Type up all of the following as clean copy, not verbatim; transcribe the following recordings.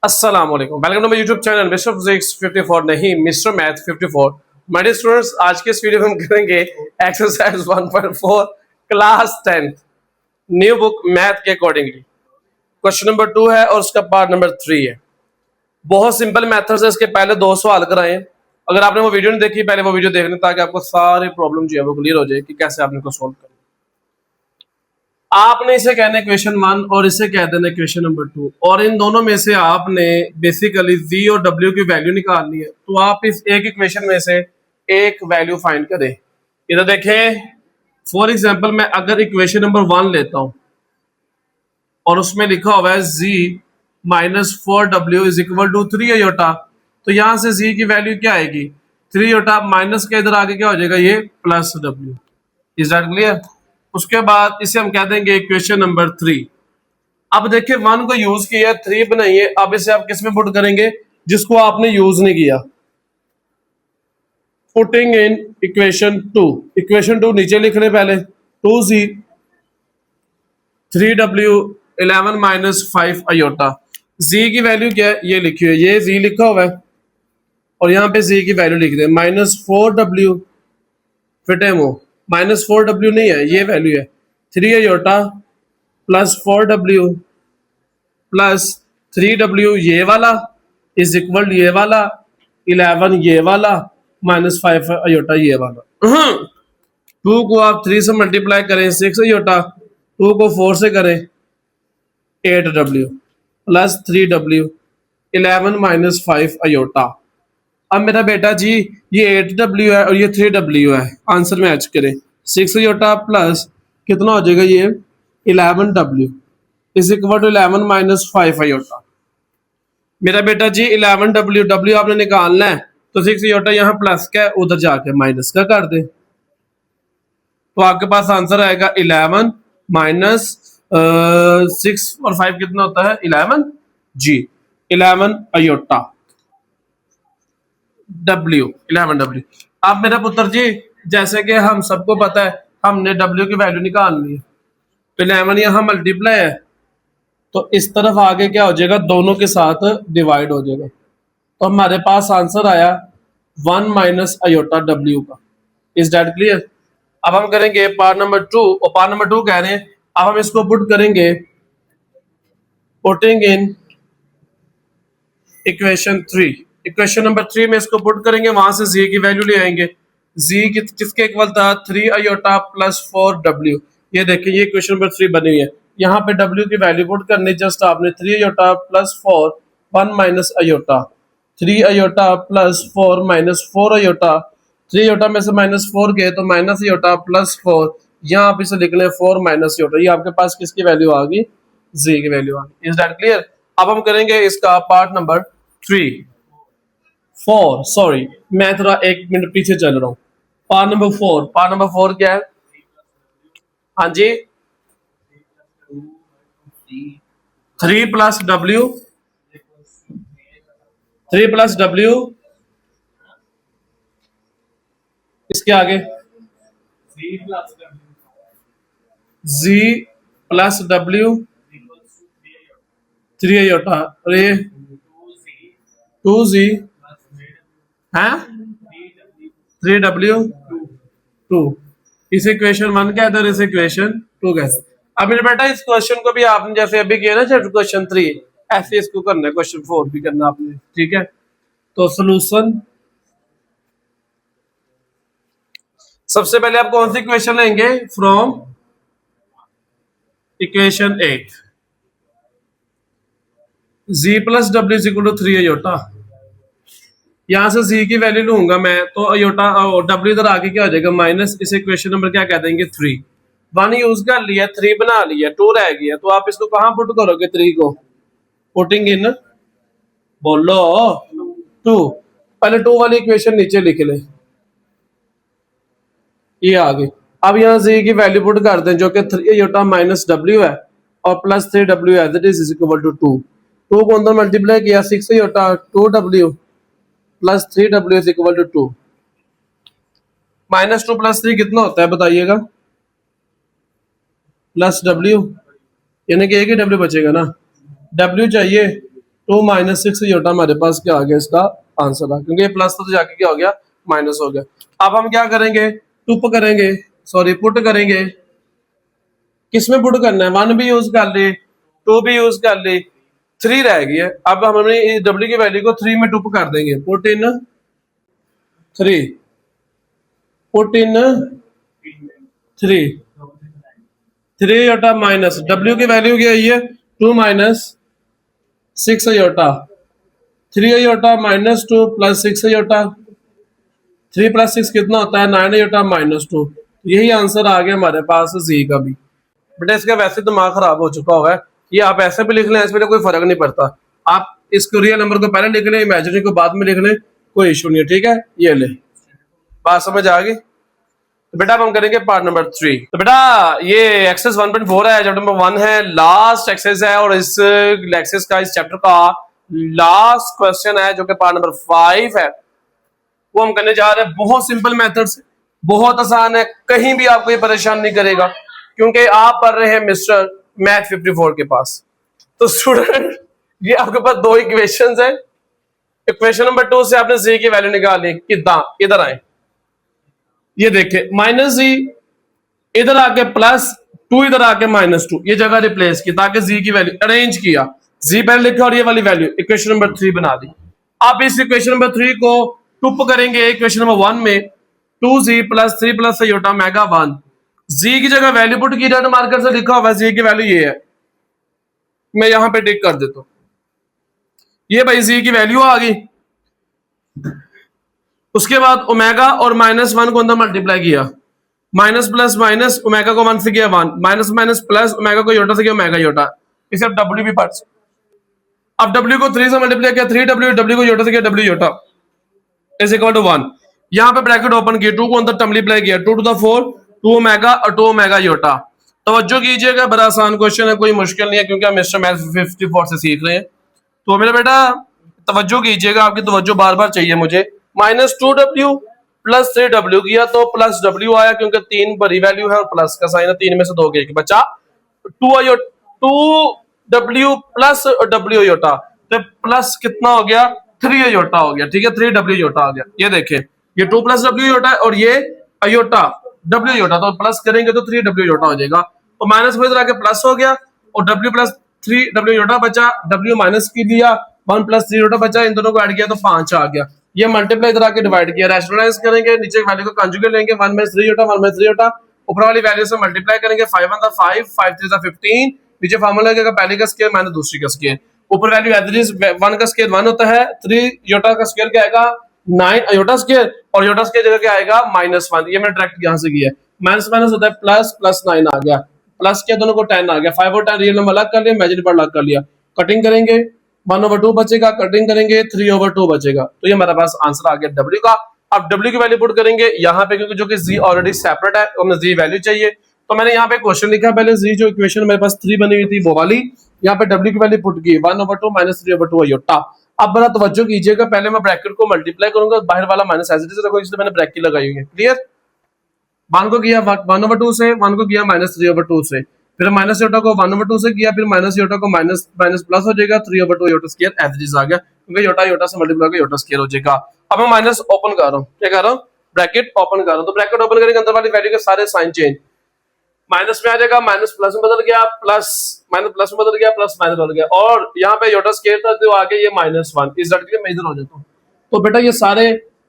अस्सलाम वालेकुम, welcome to my YouTube channel mister physics 54 नहीं mister math 54। My dear students, आज के इस वीडियो में हम करेंगे exercise 1.4 class 10 new book math के अकॉर्डिंगली। क्वेश्चन नंबर 2 है और उसका पार्ट नंबर 3 है। बहुत सिंपल मेथड्स है, इसके पहले 2 सवाल कराए। अगर आपने वो वीडियो नहीं देखी, पहले वो वीडियो देख लें ताकि आपको सारे प्रॉब्लम जो है वो क्लियर हो जाए कि कैसे आपने को सोल्व करना। आपने इसे कहना इक्वेशन 1 और इसे कह देना इक्वेशन नंबर 2, और इन दोनों में से आपने बेसिकली z और w की वैल्यू निकालनी है। तो आप इस एक इक्वेशन में से एक वैल्यू फाइंड करें। इधर देखें, फॉर एग्जांपल मैं अगर इक्वेशन नंबर 1 लेता हूं और उसमें लिखा हुआ है z minus 4w is equal to 3 iota, तो यहां से z की वैल्यू क्या आएगी 3 आयोटा, माइनस के इधर आगे क्या हो जाएगा ये plus w। Is that clear? उसके बाद इसे हम कह देंगे इक्वेशन नंबर 3। अब देखिए 1 को यूज किया, 3 बनाइए। अब इसे आप किस में पुट करेंगे जिसको आपने यूज नहीं किया। पुटिंग इन इक्वेशन 2, इक्वेशन 2 नीचे लिख रहे पहले 2z 3w 11 minus 5 iota. z की वैल्यू क्या है ये लिखी हुई है, ये z लिखा हुआ है और यहाँ पे z की वैल्यू लिख दें माइनस 4w फिटे वो माइनस 4w नहीं है, ये वैल्यू है 3 iota plus 4w plus 3w ये वाला इज इक्वल ये वाला 11 ये वाला माइनस 5 आयोटा ये वाला। 2 को आप 3 से मल्टीप्लाई करें 6 आयोटा, 2 को 4 से करें 8w plus 3w 11 minus 5 iota. अब मेरा बेटा जी ये 8w है और ये 3w है, आंसर मैच करें 6 आयोटा प्लस कितना हो जाएगा ये 11w is equal to 11 minus 5 iota. मेरा बेटा जी 11w आपने निकालना है तो 6 आयोटा यहाँ प्लस का है, उधर जाके माइनस का कर दे तो आपके पास आंसर आएगा 11 माइनस 6 और 5 कितना होता है 11 जी 11 आयोटा w 11w। अब मेरा पुत्र जी जैसे कि हम सबको पता है हमने w की वैल्यू निकालनी है तो 11 यहाँ मल्टीप्लाई है तो इस तरफ आगे क्या हो जाएगा दोनों के साथ डिवाइड हो जाएगा, तो हमारे पास आंसर आया 1 माइनस आयोटा w का। Is that clear? अब हम करेंगे पार्ट नंबर 2, और पार्ट नंबर 2 कह रहे हैं अब हम इसको पुट करेंगे putting in equation 3। Equation number 3 में इसको पुट करेंगे, वहां से z की वैल्यू ले आएंगे। z किसके इक्वल था 3 आयोटा प्लस 4w। ये देखिए ये इक्वेशन नंबर 3 बनी हुई है, यहाँ पे w की वैल्यू पुट करनी, जस्ट आपने 3 iota plus 4 1 minus iota 3 iota plus 4 minus 4 iota 3 iota में से माइनस 4 गए तो माइनस आयोटा प्लस 4, यहाँ आप इसे लिख लें 4 माइनस आयोटा। ये आपके पास किसकी वैल्यू आ गई z की वैल्यू आ गई। Is that clear? अब हम करेंगे इसका पार्ट नंबर 4 सॉरी मैं थोड़ा 1 मिनट पीछे चल रहा हूँ। पार्ट नंबर 4, पार्ट नंबर 4 क्या है? हाँ जी 3 प्लस w 3 प्लस w इसके आगे z प्लस w 3 आयोटा और ये 2z है 3w 2। इस इक्वेशन 1 का इधर इस इक्वेशन 2 का। अब मेरे बेटा इस क्वेश्चन को भी आपने जैसे अभी किया ना चैप्टर क्वेश्चन 3, ऐसे इसको करना है क्वेश्चन 4 भी करना आपने, ठीक है? तो सॉल्यूशन सबसे पहले आप कौन सी इक्वेशन लेंगे from equation 8 z plus w is equal to 3 iota. यहां से z की वैल्यू लूंगा मैं तो आयोटा w इधर आगे क्या हो जाएगा माइनस, इसे इक्वेशन नंबर क्या कह देंगे 3। 1 यूज कर लिया 3 बना लिया 2 रह गया, तो आप इसको कहां पुट करोगे 3 को? पुटिंग इन बोलो 2। पहले 2 वाली इक्वेशन नीचे लिख ले, ये आ गई। अब यहाँ z की वैल्यू पुट कर दें जो कि 3 आयोटा माइनस w है और प्लस 3w है, दैट इज इक्वल टू 2। 2 को अंदर मल्टीप्लाई किया 6 iota 2w plus 3w is equal to 2। Minus 2 plus 3 कितना होता है बताइएगा? प्लस w, यानी कि एक ही w बचेगा ना, w चाहिए 2 माइनस 6 अयोटा हमारे पास क्या आ गया इसका आंसर आ, क्योंकि ये प्लस तो जाके क्या हो गया माइनस हो गया। अब हम क्या करेंगे, टुप करेंगे, सॉरी पुट करेंगे। किसमें पुट करना है, 1 भी यूज कर ली, 2 भी यूज कर ली, 3 रह गई है। अब हमने डब्ल्यू की वैल्यू को 3 में टुप कर देंगे, put in 3, put in 3, 3 iota minus W की वैल्यू क्या है, 2 minus 6 iota, 3 iota minus 2 plus 6 iota, 3 plus 6 कितना होता है 9 अयोटा माइनस 2। यही आंसर आ गया हमारे पास जी का भी। बेटा इसका वैसे दिमाग खराब हो चुका होगा, ये आप ऐसे भी लिख लें, इसमें कोई फर्क नहीं पड़ता। आप इसको रियल नंबर को पहले लिख लें, इमेजिनरी को बाद में लिख लें, कोई इशू नहीं है, ठीक है। ये ले, बात समझ आ गई। तो बेटा अब हम करेंगे पार्ट नंबर 3। तो बेटा ये एक्सरसाइज 1.4 है, चैप्टर नंबर 1 है, लास्ट एक्सरसाइज है, और इस एक्सरसाइज का, इस चैप्टर का लास्ट क्वेश्चन है जो कि पार्ट नंबर 5 है, वो हम करने जा रहे हैं। बहुत सिंपल मेथड से, बहुत आसान है, कहीं भी आपको ये परेशान नहीं करेगा, क्योंकि आप पढ़ रहे हैं मिस्टर मैथ 54 के पास। तो स्टूडेंट ये आपके पास 2 इक्वेशंस है। इक्वेशन नंबर 2 से आपने जी की वैल्यू निकालनी, कितना, इधर आए, ये देखे माइनस जी, इधर आके प्लस 2, इधर आके माइनस 2, ये जगह रिप्लेस की ताकि जी की वैल्यू अरेंज किया, जी पहले लिखा और ये वाली वैल्यू इक्वेशन नंबर 3 बना दी। आप इस इक्वेशन नंबर 3 को टुप करेंगे इक्वेशन नंबर 1 में, 2z plus 3 plus iota mega 1, जी की जगह वैल्यू पुट की, रेड मार्कर से लिखा हुआ है जी की वैल्यू ये है, मैं यहां पे टिक कर देता हूं, ये भाई जी की वैल्यू आ गई। उसके बाद ओमेगा और -1 को अंदर मल्टीप्लाई किया, माइनस प्लस माइनस ओमेगा को 1 से किया 1, माइनस माइनस प्लस ओमेगा को योटा से किया ओमेगा योटा, इसे अब डब्ल्यू भी पढ़ सकते। अब डब्ल्यू को 3 से मल्टीप्लाई किया 3w, डब्ल्यू को योटा से किया w iota is equal to 1। यहां पे ब्रैकेट ओपन किया, 2 को अंदर मल्टीप्लाई किया 2 टू द 4, 2 ओमेगा और 2 ओमेगा योटा। तवज्जो कीजिएगा, बड़ा आसान क्वेश्चन है, कोई मुश्किल नहीं है, क्योंकि हम मिस्टर मैथ 54 से सीख रहे हैं। तो मेरा बेटा तवज्जो कीजिएगा, आपकी तवज्जो बार बार चाहिए मुझे। -2w प्लस 3w किया तो प्लस w आया, क्योंकि 3 बड़ी वैल्यू है और प्लस का साइन है, 3 में से 2 के बचा, 2w प्लस w योटा, तो प्लस कितना हो गया 3 अयोटा हो गया, ठीक है, 3w योटा हो गया। ये देखें, ये 2 प्लस w योटा है और ये अयोटा w योटा, तो प्लस करेंगे तो 3w योटा हो जाएगा, तो माइनस में इधर आके प्लस हो गया और w प्लस 3w योटा बचा, w माइनस की लिया, 1 प्लस 3 योटा बचा, इन दोनों को ऐड किया तो 5 आ गया। ये मल्टीप्लाई इधर आके डिवाइड किया, रैशनलाइज करेंगे, नीचे की वैल्यू को कंजुगेट लेंगे, 1 में 3 योटा 1 में 3 योटा, ऊपर वाली वैल्यू से मल्टीप्लाई करेंगे, 5 1 5 5 3 15, नीचे फार्मूला लगेगा पहले का स्क्वायर माइनस दूसरी का स्क्वायर, ऊपर वैल्यू एज इट इज 1 का स्क्वायर 1 होता है, 3 योटा का स्क्वायर क्या आएगा 9 अयोटा स्क्वायर, और योटा स्क्वायर जगह क्या आएगा -1, ये मैंने डायरेक्ट यहां से किया है, माइनस माइनस होता है प्लस, प्लस 9 आ गया, प्लस किया दोनों को 10 आ गया, 5 और 10 रियल नंबर अलग कर लिया, इमेजिनरी पार्ट अलग कर लिया, कटिंग करेंगे 1/2 बचेगा, कटिंग करेंगे 3/2 बचेगा, तो ये हमारे पास आंसर आ गया W का। अब W की वैल्यू पुट करेंगे यहाँ पे, क्योंकि जो कि Z ऑलरेडी सेपरेट है, हमें Z वैल्यू चाहिए, तो मैंने यहाँ पे क्वेश्चन लिखा पहले, Z जो इक्वेशन मेरे पास 3 बनी हुई थी वो वाली, यहाँ पे W की वैल्यू पुट की 1/2 माइनस 3/2 अयोटा। अब बड़ा तवज्जो कीजिएगा, पहले मैं ब्रैकेट को मल्टीप्लाई करूंगा, बाहर वाला माइनस एज इट इज रखो, इसलिए मैंने ब्रैकेट लगाई हुई है, क्लियर। 1 को किया 1/2 से, 1 को किया -3/2 से, फिर माइनस योटा को 1/2 से किया, फिर माइनस योटा को माइनस माइनस प्लस हो जाएगा, 3/2 iota square as it is आ गया, क्योंकि योटा योटा से मल्टीप्लाई होकर योटा स्क्वायर हो जाएगा। अब मैं माइनस ओपन कर रहा हूं, क्या कर रहा हूं, ब्रैकेट ओपन कर रहा हूं, तो ब्रैकेट ओपन करेंगे अंदर वाली वैल्यू के सारे साइन चेंज, माइनस में आ जाएगा, माइनस प्लस में बदल गया, प्लस माइनस प्लस में बदल गया, प्लस माइनस बदल गया, और यहाँ पे योटा स्क्वायर था तो आगे ये -1, इस डट के मैं इधर हो जाता हूँ, तो बेटा ये सारे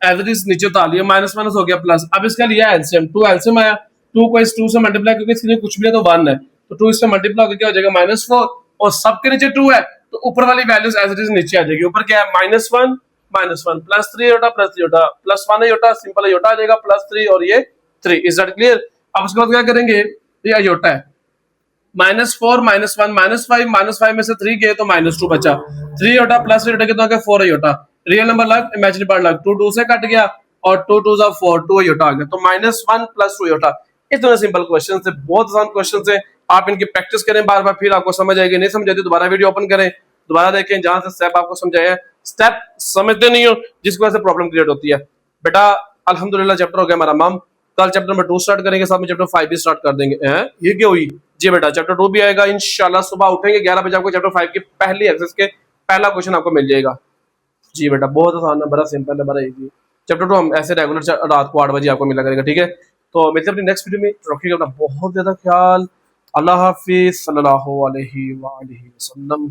एज इट इज नीचे उतार लिया, माइनस माइनस हो गया प्लस। अब इसका लिया एलसीएम, 2 एलसीएम आया, 2 को इस 2 से मल्टीप्लाई, क्योंकि इसके लिए कुछ भी है तो 1 है, तो 2 इससे मल्टीप्लाई होकर क्या हो जाएगा -4, और सबके नीचे 2 है, तो ऊपर वाली वैल्यूज एज इट इज नीचे आ जाएगी। ऊपर क्या है -1 plus 3 iota plus 3 iota plus 1 iota, simple iota आ जाएगा, प्लस 3 और ये 3, इज दैट क्लियर। अब उसके बाद क्या करेंगे, ये योटा है, -4 -1 -5 -5 में से 3 गए तो -2 बचा, 3 योटा प्लस 3 योटा कितना हो गया 4 योटा, रियल नंबर लग, इमेजिनरी पार्ट लग, 2 2 से कट गया और 2 2 4, 2 योटा आ गया, तो -1 प्लस 2 योटा। इतने सिंपल क्वेश्चन से, बहुत आसान क्वेश्चन से, आप इनकी प्रैक्टिस करें बार बार, फिर आपको समझ आएगी, नहीं समझ आती दोबारा वीडियो ओपन करें, दोबारा देखें, जहां से स्टेप आपको समझाया, स्टेप समझते नहीं हो जिसकी वजह से प्रॉब्लम क्रिएट होती है। बेटा अल्हम्दुलिल्लाह चैप्टर हो गया हमारा मम, कल चैप्टर नंबर 2 स्टार्ट करेंगे, साथ में चैप्टर 5 भी स्टार्ट कर देंगे। ये क्या हुई जी बेटा, चैप्टर 2 भी आएगा इंशाल्लाह, सुबह उठेंगे 11 बजे, आपको चैप्टर 5 की पहली एक्सरसाइज के पहला क्वेश्चन आपको मिल जाएगा। जी बेटा बहुत आसान है, बड़ा सिंपल है, बड़ा इजी। चैप्टर 2 हम ऐसे रेगुलर रात को 8 बजे आपको मिला करेगा, ठीक है। तो मिलते हैं अपनी नेक्स्ट वीडियो में, रखिएगा अपना बहुत ज़्यादा ख्याल। अल्लाह हाफिज़, सल्लल्लाहु अलैहि वसल्लम।